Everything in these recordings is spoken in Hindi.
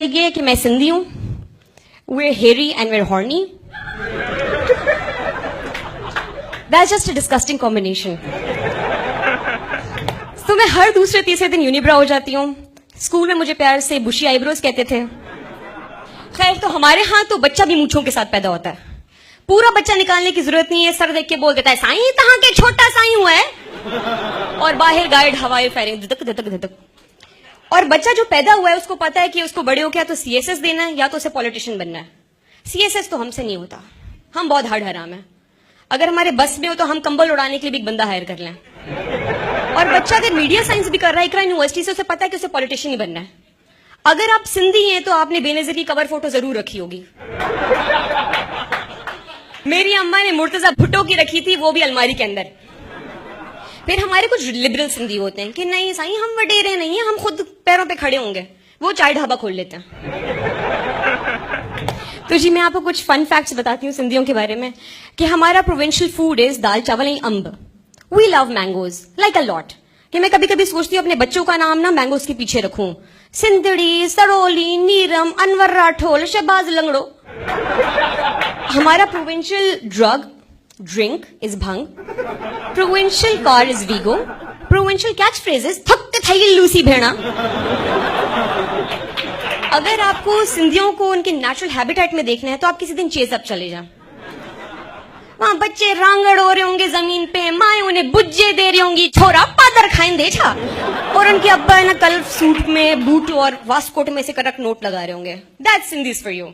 ये कि मैं सिंधी हूं, we're hairy and we're horny. That's just a disgusting combination. तो मैं हर दूसरे तीसरे दिन यूनिब्रा हो जाती हूँ। स्कूल में मुझे प्यार से बुशी आईब्रोज कहते थे। खैर, तो हमारे यहाँ तो बच्चा भी मूंछों के साथ पैदा होता है। पूरा बच्चा निकालने की जरूरत नहीं है, सर देख के बोल देता है साईं तहां के छोटा साईं हुआ है, और बाहर गाइड हवाई फायरिंग धधक धधक धधक। और बच्चा जो पैदा हुआ है उसको पता है कि उसको बड़े होकर या तो सीएसएस देना है या तो उसे पॉलिटिशियन बनना है। सीएसएस तो हमसे नहीं होता, हम बहुत हार्ड हराम है। अगर हमारे बस में हो तो हम कंबल उड़ाने के लिए भी एक बंदा हायर कर लें। और बच्चा अगर मीडिया साइंस भी कर रहा है इकरा यूनिवर्सिटी से, उसे पता है कि उसे पॉलिटिशियन ही बनना है। अगर आप सिंधी हैं तो आपने बेनजीर की कवर फोटो जरूर रखी होगी। मेरी अम्मा ने मुर्तजा भुट्टो की रखी थी, वो भी अलमारी के अंदर। फिर हमारे कुछ लिबरल सिंधी होते हैं कि नहीं साईं हम वडेरे नहीं है, हम खुद पैरों पे खड़े होंगे, वो चाय ढाबा खोल लेते हैं। तो जी मैं आपको कुछ फन फैक्ट्स बताती हूँ सिंधियों के बारे में कि हमारा provincial food is dal chawal and amb. We love mangoes like a lot. कि मैं कभी कभी सोचती हूँ अपने बच्चों का नाम ना मैंगोज के पीछे रखूं, सिंदड़ी, सरोली, नीरम, अनवर राठौल, शहबाज लंगड़ो। हमारा provincial drink is bhang, provincial car is Vigo, provincial catch phrase is थक थई लूसी भेड़ा। अगर आपको सिंधियों को उनके नेचुरल हैबिटेट में देखना है तो आप किसी दिन चेसअप चले जाएं। वहां बच्चे रांगड़ हो रहे होंगे जमीन पे, माए उन्हें बुज्जे दे रही होंगी, छोरा पादर खाएंदे छा, और उनके अब्बा है ना कल सूट में बूट और वास्कोट में से करक नोट लगा रहे होंगे। That's Sindhis for you.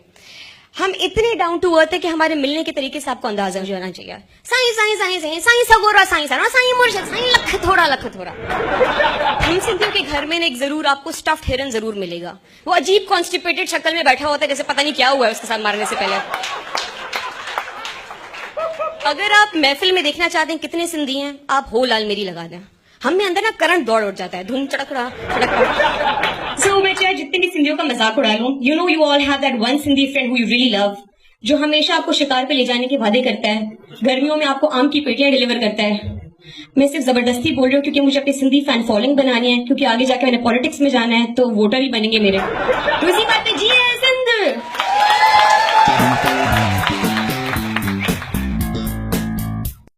हम इतने डाउन टू अर्थ है कि हमारे मिलने के तरीके से आपको अंदाजा हो जाना चाहिए। साईं साईं साईं साईं साईं सगोरा साईं सरा साईं मुर्शिद साईं लख थोड़ा। हम सिंधियों के घर में एक जरूर आपको स्टफ्ड हिरन जरूर मिलेगा। वो अजीब कॉन्स्टिपेटेड शक्ल में बैठा होता है जैसे पता नहीं क्या हुआ है उसके साथ मारने से पहले। अगर आप महफिल में देखना चाहते हैं कितने सिंधी हैं, आप हो लाल मेरी लगा दें, हम में अंदर ना करंट दौड़ उठ जाता है, धुन चड़क रहा। सो मैं चाहे जितने भी सिंधियों का मजाक उड़ा लूं, you know you all have that one Sindhi friend who you really love, जो हमेशा आपको शिकार पे ले जाने के वादे करता है, गर्मियों में आपको आम की पेटियां डिलीवर करता है। मैं सिर्फ जबरदस्ती बोल रही हूँ क्योंकि मुझे अपनी सिंधी फैन फॉलोइंग बनानी है, क्योंकि आगे जाके मैंने पॉलिटिक्स में जाना है तो वोटर ही बनेंगे मेरे। तो इसी बात पे जी